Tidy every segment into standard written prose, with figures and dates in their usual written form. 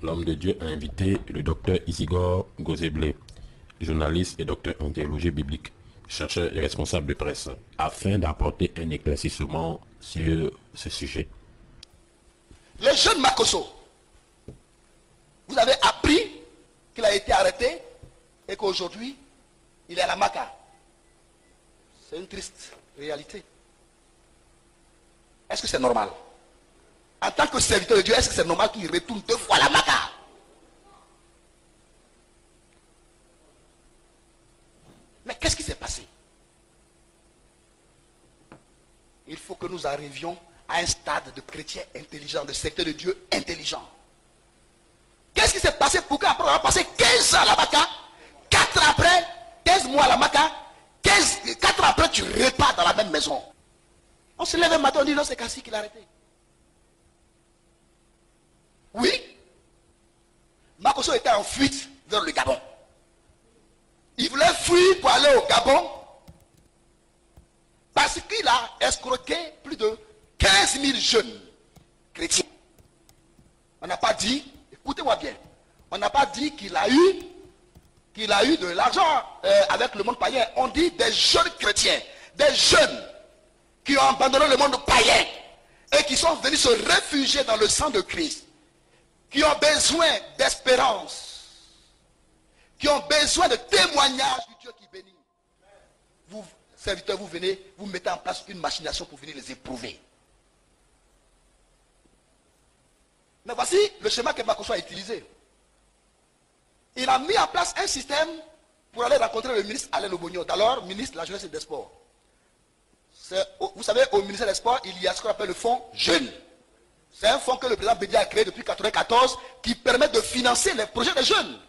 l'homme de Dieu a invité le docteur Isigor Gozeblé, journaliste et docteur en théologie biblique, chercheur et responsable de presse, afin d'apporter un éclaircissement sur ce sujet. Le jeune Makosso, vous avez appris qu'il a été arrêté et qu'aujourd'hui, il est à la Maka. C'est une triste réalité. Est-ce que c'est normal? En tant que serviteur de Dieu, est-ce que c'est normal qu'il retourne 2 fois à la Maka? Mais qu'est-ce qui s'est passé? Il faut que nous arrivions à un stade de chrétiens intelligents, de serviteurs de Dieu intelligents. Qu'est-ce qui s'est passé pour qu'après avoir passé 15 ans à la Maka, 4 ans après, 15 mois à la Maka, 4 ans après, tu repars dans la même maison? On se lève un matin, on dit non, c'est Kassi qui l'a arrêté. Oui, Makosso était en fuite vers le Gabon. Il voulait fuir pour aller au Gabon parce qu'il a escroqué plus de 15 000 jeunes chrétiens. On n'a pas dit, écoutez-moi bien, on n'a pas dit qu'il a eu de l'argent avec le monde païen. On dit des jeunes chrétiens, des jeunes qui ont abandonné le monde païen et qui sont venus se réfugier dans le sang de Christ, qui ont besoin d'espérance, qui ont besoin de témoignages du Dieu qui bénit. Vous, serviteurs, vous venez, vous mettez en place une machination pour venir les éprouver. Mais voici le schéma que Makosso a utilisé. Il a mis en place un système pour aller rencontrer le ministre Alain Lobogno, d'alors ministre de la Jeunesse et des Sports. Vous savez, au ministère des Sports, il y a ce qu'on appelle le fonds jeune. C'est un fonds que le président Bédia a créé depuis 1994 qui permet de financer les projets des jeunes.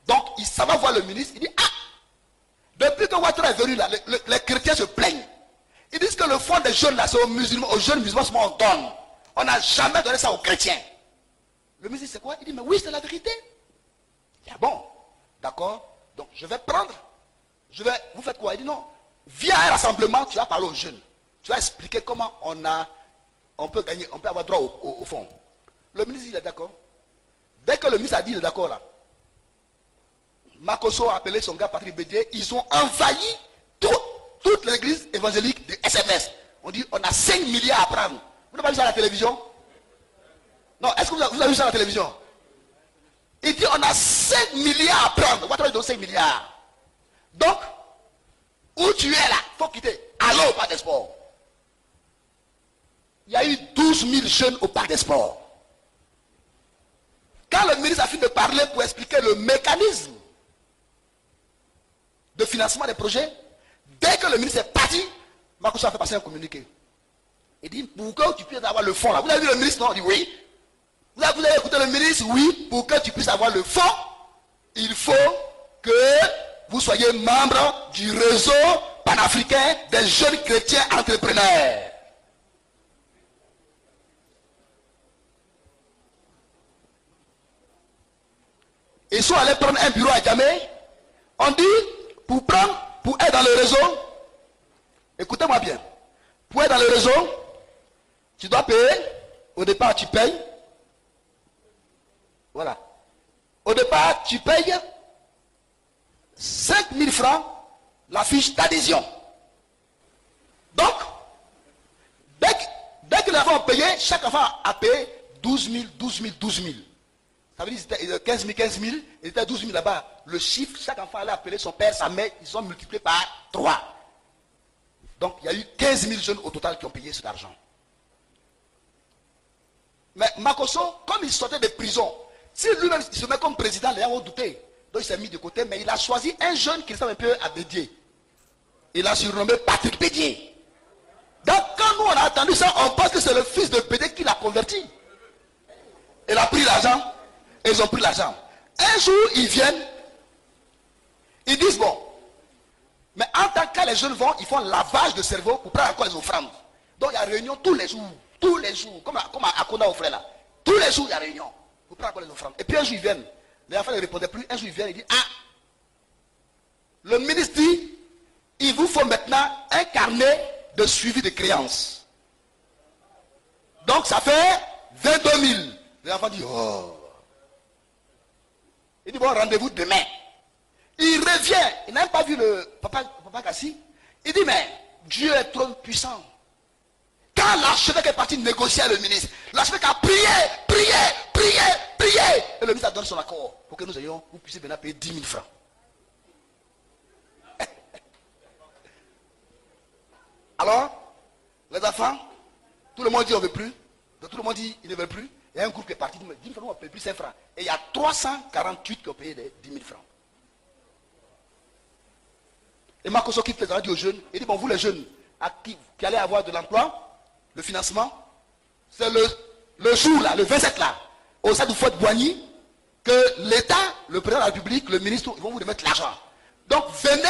Donc, ça va voir le ministre, il dit, ah, depuis que Ouattara est venu là, les chrétiens se plaignent. Ils disent que le fonds des jeunes là, c'est aux jeunes musulmans, on donne. On n'a jamais donné ça aux chrétiens. Le ministre dit, c'est quoi? Il dit, mais oui, c'est la vérité. Il dit, ah bon, d'accord, donc je vais prendre, vous faites quoi? Il dit, non, viens à un rassemblement, tu vas parler aux jeunes. Tu vas expliquer comment on peut gagner, on peut avoir droit au fonds. Le ministre, il est d'accord. Dès que le ministre a dit, il est d'accord là, Makosso a appelé son gars Patrick Bédier, ils ont envahi toute l'église évangélique de SMS. On dit, on a 5 milliards à prendre. Vous n'avez pas vu ça à la télévision? Non, est-ce que vous avez vu ça à la télévision? Il dit, on a 5 milliards à prendre. Ouattara donne 5 milliards. Donc, où tu es là, il faut quitter. Allons au parc des sports. Il y a eu 12 000 jeunes au parc des sports. Quand le ministre a fini de parler pour expliquer le mécanisme de financement des projets, dès que le ministre est parti, Makosso a fait passer un communiqué. Il dit, pour que tu puisses avoir le fonds là. Vous avez vu le ministre? Non, il dit oui. Vous avez écouté le ministre? Oui. Pour que tu puisses avoir le fonds, il faut que vous soyez membre du réseau panafricain des jeunes chrétiens entrepreneurs. Ils sont allés prendre un bureau à Djamé. On dit, pour être dans le réseau, écoutez-moi bien, pour être dans le réseau, tu dois payer. Au départ, tu payes. Voilà. Au départ, tu payes 5 000 francs la fiche d'adhésion. Donc, dès que les enfants ont payé, chaque enfant a payé 12 000, 12 000, 12 000. Ça veut dire qu'ils étaient 15 000, 15 000, ils étaient 12 000 là-bas. Le chiffre, chaque enfant allait appeler son père, sa mère, ils ont multiplié par 3. Donc, il y a eu 15 000 jeunes au total qui ont payé cet argent. Mais Makosso, comme il sortait de prison, si lui-même se met comme président, les gens vont douter. Donc, il s'est mis de côté, mais il a choisi un jeune qui ressemble un peu à Bédier. Il a surnommé Patrick Bédier. Donc, quand nous, on a entendu ça, on pense que c'est le fils de Bédier qui l'a converti. Il a pris l'argent. Ils ont pris l'argent. Un jour, ils viennent. Ils disent, bon, mais en tant que les jeunes vont, ils font lavage de cerveau pour prendre encore les offrandes. Donc il y a réunion tous les jours, comme à Kona au frère là. Tous les jours, il y a réunion pour prendre encore les offrandes. Et puis un jour, ils viennent. Les enfants ne répondaient plus. Un jour, ils viennent et disent, ah, le ministre dit, il vous faut maintenant un carnet de suivi de créances. Donc ça fait 22 000. Les enfants disent, oh. Il dit, bon, rendez-vous demain. Il revient. Il n'a même pas vu le papa Kassi. Il dit, mais Dieu est trop puissant. Quand l'archevêque est parti négocier avec le ministre, l'archevêque a prié. Et le ministre a donné son accord pour que vous puissiez venir payer 10 000 francs. Alors, les enfants, tout le monde dit on ne veut plus. Donc, tout le monde dit il ne veut plus. Il y a un groupe qui est parti, dit 10 000 francs, on ne paye plus 5 francs. Et il y a 348 qui ont payé les 10 000 francs. Et Makoso qui faisait dire aux jeunes, il dit bon, vous les jeunes qui allez avoir de l'emploi, le financement, c'est le jour là, le 27 là, au stade du Fort Boigny, que l'État, le président de la République, le ministre, ils vont vous remettre l'argent. Donc venez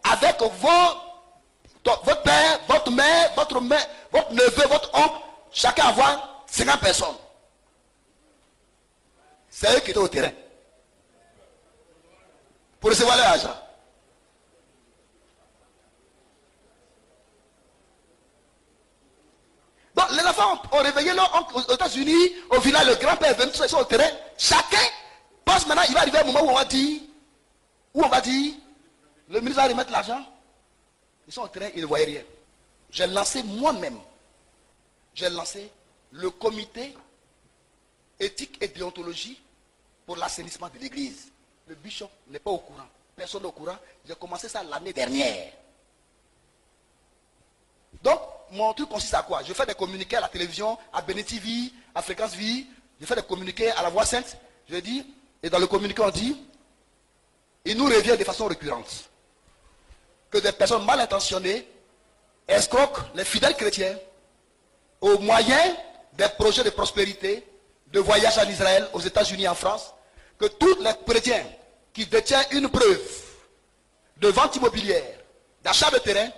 avec votre père, votre mère, votre neveu, votre oncle, chacun avoir 50 personnes. C'est eux qui étaient au terrain. Pour recevoir leur argent. Donc les enfants ont réveillé leur oncle aux États-Unis, au village, le grand-père est venu, ils sont au terrain. Chacun pense maintenant, il va arriver un moment où on va dire, le ministre va remettre l'argent. Ils sont au terrain, ils ne voyaient rien. J'ai lancé moi-même, le comité éthique et déontologie pour l'assainissement de l'église. Le bishop n'est pas au courant. Personne n'est au courant. J'ai commencé ça l'année dernière. Donc, mon truc consiste à quoi? Je fais des communiqués à la télévision, à Béné TV, à Fréquence Vie. Je fais des communiqués à la Voix Sainte. Je dis, et dans le communiqué on dit, il nous revient de façon récurrente que des personnes mal intentionnées escroquent les fidèles chrétiens au moyen des projets de prospérité, de voyage en Israël, aux États-Unis, en France, que tous les chrétiens qui détiennent une preuve de vente immobilière, d'achat de terrain,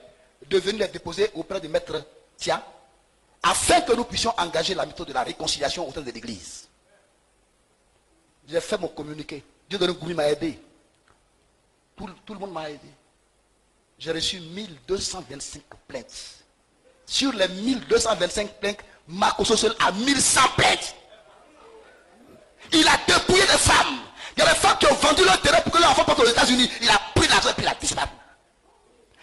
de venir les déposer auprès de maître Tia, afin que nous puissions engager la méthode de la réconciliation au sein de l'église. J'ai fait mon communiqué. Dieu de Ngoumi m'a aidé. Tout le monde m'a aidé. J'ai reçu 1225 plaintes. Sur les 1225 plaintes, Makoso seul a 1100 plaintes. Il a dépouillé des femmes. Il y a des femmes qui ont vendu leur terrain pour que leur enfant parte aux États-Unis. Il a pris l'argent et puis il a disparu.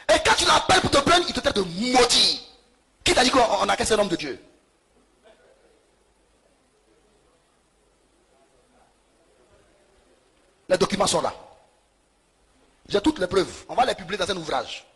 Et quand tu l'appelles pour te plaindre, il te traite de maudit. Qui t'a dit qu'on a qu'un seul homme de Dieu? Les documents sont là. J'ai toutes les preuves. On va les publier dans un ouvrage.